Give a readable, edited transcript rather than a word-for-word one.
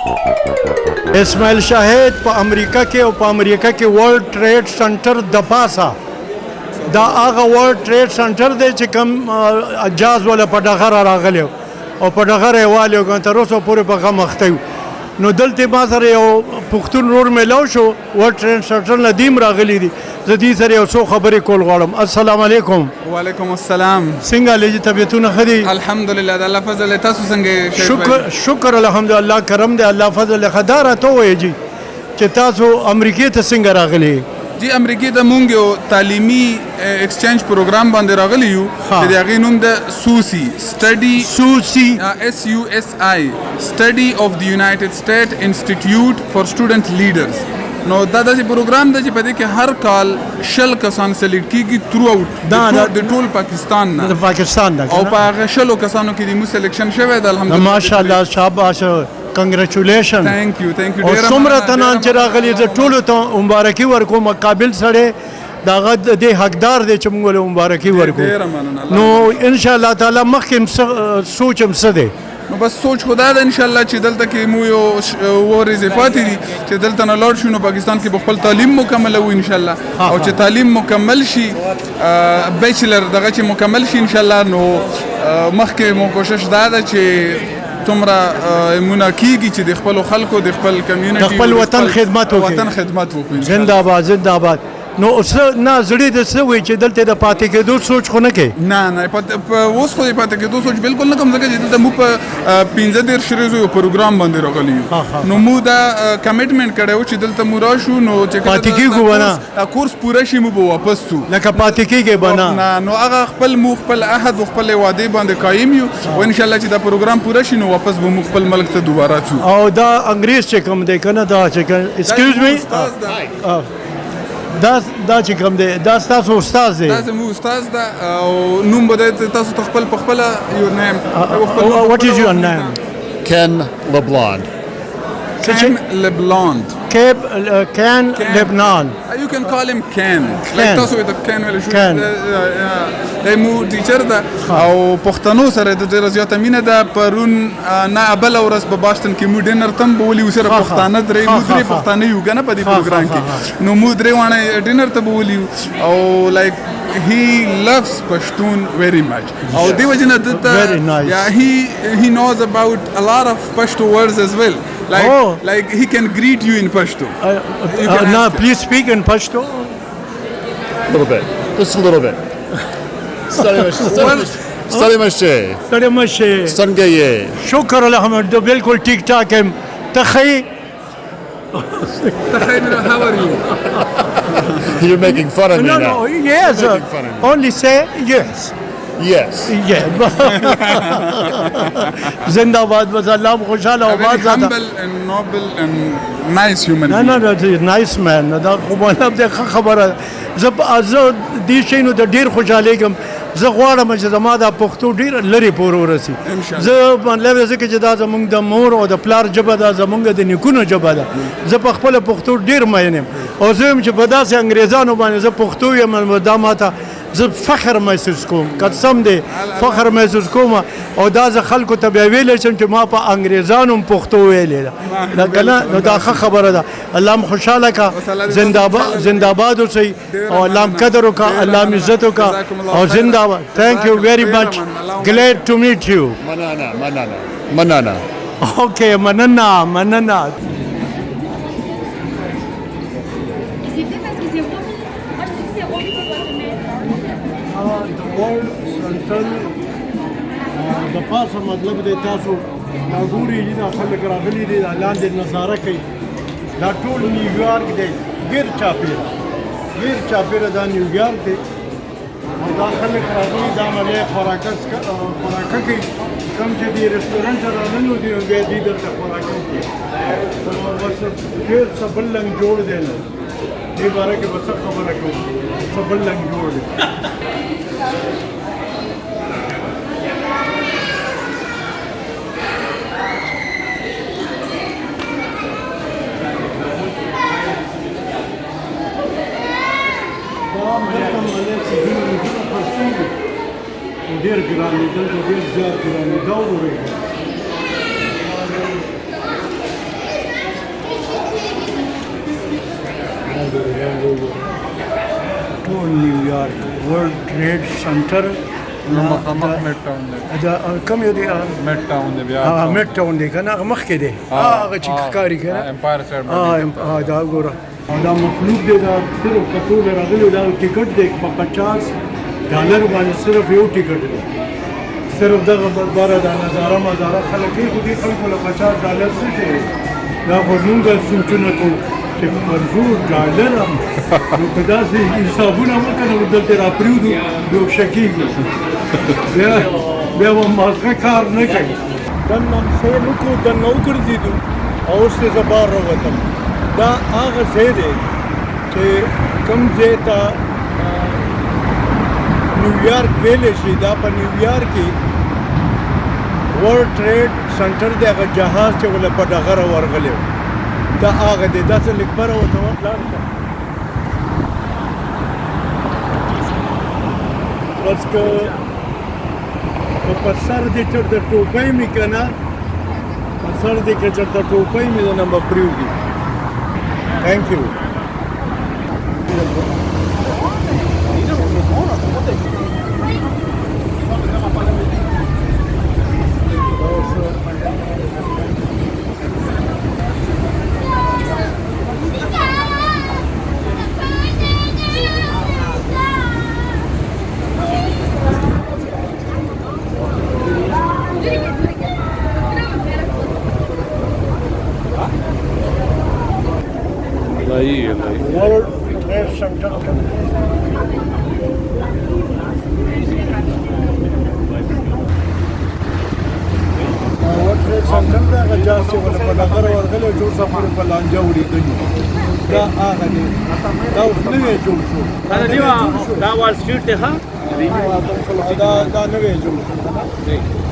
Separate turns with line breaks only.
اسماعیل شاهد په امریکا کې او په امریکا کې ورلد ټریډ سنټر د پاسه دا هغه ورلد ټریډ سنټر دی چې کوم جاز ولا په ډغره راغلی او په ډغره یې والي او تر اوسه پورې په غم اخته یو نو دلته ما سره یو پښتون رور میلاو شو ورلد ټریډ سنټر نه دیم راغلی دي زه دې سره یو څو خبرې کول غواړم. السلام علیکم.
وعلیکم السلام.
څنګه لږ طبیعتونه ښه دي؟
الحمدلله د الله فضل تاسو څنګه؟
شکر الحمدلله کرم دی الله فضل خدا راته وایي جی چې تاسو امریکې ته څنګه راغلي؟
جی امریکې ته مونږ یو تعلیمي ایکسچینج پروګرام باندې راغلی یو چې د هغې نوم د سوسی سټډي SUSI سټډي اف د یونایټډ سټیټ انسټیټیوټ فار سټوډنټ لیډرز. نو دا داسې پروګرام دی چې په دې کې هر کال 100 کسان سلیکټ کیږي تھرو اوټ د ټول پاکستان نه او په هغه 100 کسانو کې د مو سلیکشن شوی دی الحمدلله.
ماشاءالله شاباش کنګریچولیشن.
ثانک یو
او څومره تنان چې راغلي زه ټولو ته مبارکي ورکوم مقابل سره دغه د حقدار دی چې موږ له مبارکي ورکوم. نو ان شاء الله تعالی مخکې سوچم څه دی
نو بس سوچ خدا ده ان شاء الله چې دلته کې مو یو ورزې پاتې دي چې دلته نه لاړ شو نو پاکستان کې خپل تعلیم مکمل وو ان شاء الله او چې تعلیم مکمل شي بیچلر دغه چې مکمل شي ان شاء الله نو مخکې مو کوشش دا ده چې څومره مونږ کېږي چې د خپل خلکو د خپل کمیونټي
د خپل وطن خدمت وکړو. زنده باد زنده باد. نو اوس نه زړی د څه وی چې دلته د پاتې کېدو سوچ خو نه کوي؟
نه اوس خو د پاتې کېدو سوچ بالکل نه کوم ځکه چې دلته مو په 15 شریزو یو پروګرام باندې راغلی یو نو مو دا کمیټمنټ کړی و چې دلته مو راشو نو چې
پاتې کېږو به نه
کورس پوره شي مو به واپس څو
لکه پاتې کېږي به نه
نو هغه خپل عهد و خپل وعدې باندې قایم یو او ان شاء الله چې دا پروګرام پوره شي نو واپس به مو خپل ملک ته دوباره څو.
او دا انګریز چې کوم دی کنه دا چې ایکسکیوز می دا چې کوم دی دا ستاسو استاد دی؟
دا زموږ استاد ده او نوم به تاسو ته خپل په خپله یور نیم.
What is your name?
Ken LeBlond.
Ken LeBlond.
Ken Lebanon.
You can call him Ken. Like تاسو ته Ken ویل شو. مو ټیچر ده او پښتنو سره د ډېره زیاته مینه ده. پرون نه بله ورځ په باسټن کې مو ډینر ته هم بولي سره پښتانه درې پښتانه یو که نه په دې پروګرام کې نو مو درې واړه ډینر ته بولي او لایک he loves Pashtun very much او دی وجه نه دلته he knows about a lot of Pashto words as well. Like he can greet you in Pashto.
No, please speak in Pashto.
A little bit, just a little bit. Salimashé. Sangaye.
Shukr alhamdulillah. बिल्कुल ठीक ठाक है. तखई.
How are you?
You're making fun of me now.
No, yes. Only say yes.
Yes.
Yeah. Zindabad was Allah khushala
a very humble and noble and nice human being.
No, nice man. دا خو باندې د خبره زه دې شي نو د ډیر خوشاله کوم. زه غواړم چې زما د پښتو ډیر لري پور ورسي. زه باندې ځکه چې دا زمونږ د مور او د پلار ژبه ده زمونږ د نیکونو ژبه ده. زه په خپل پښتو ډیر مینم او زه چې په داسې انګریزانو باندې زه پښتو یم دا ماته زه فخر محسوس کوم قسم دی فخر محسوس کوم او دا زه خلکو ته بیا ویلی شم چې ما په انګریزانو پښتو ویلې ده کنه نو دا ښه خبره ده. الله م خوشحاله کا زنده باد اوسئ او الله م قدر وکړه الله م عزت وکړه او زنده باد. Thank you very much. Glad to meet you.
Manana.
Okay, manana. د پاسه مطلب دی تاسو دا ګوري دا خلک راغلي دي دا لاندې نظاره کوي دا ټول نیویارک دی غیر چاپیره دا نیویارک دی او دا خلک راغلي دا ملي خوراکه کوي کوم چې دی رستورانت راغلي دي بیا دې درته خوراکه کوي نو ورسره ډېر څه بل لنګ جوړ دی نو دې باره کې به څه خبره کوم څه بل لنګ جوړ دی. ډېر ګران دي دلته ډېر زیات ګران دي دا وګورئ ورلد ټریډ سنټر
مخامخ میډ ټاون دی
دا کوم یو دی
میډ ټاون دی بیا
میډ ټاون دی کنه هغه مخکې دی هغه چې ښکاري کنه
امپایر سایډ
دا ګوره دا مخلوق دی دا صرف کټول راغلی دا ټیکټ دی په $50 باندې صرف یو ټیکټ دی صرف دغه باره دا نظاره مزاره خلک یې خو دې خلکو له $50 څه شی دا خو مونږ سوچونه کوو چې $50 نو که داسې حسابونه وکړو نو دلته راپرېږدو یو شکېږي بیا به مازغه کار نه کوي دننه سیل وکړو دننه وګرځېدو او اوس یې زه بار راووتم دا هغه ځای دی چې کوم ځای ته نیویارک ویلی شي دا په نیویارک کې ورلډ ټریډ سنټر دی هغه جهاز چې ولې په ډغره ورغلی و دا هغه دی داسې لږ بره ورته لاړ شه بس که په سر دې چېرته ټوپۍ مې که نه په سر دې که چېرته ټوپۍ مې دنه به پرېوځي Thank you. World Trade Center. World Trade Center دا هغه جهاز چې ولې په ډغره ورغلی او جوړ څه پورې په لانجه وړېدلي دا هغه دی دا اوس نوی جوړ شو
دا وال سټریټ دی ښه
دا نوی جوړ شو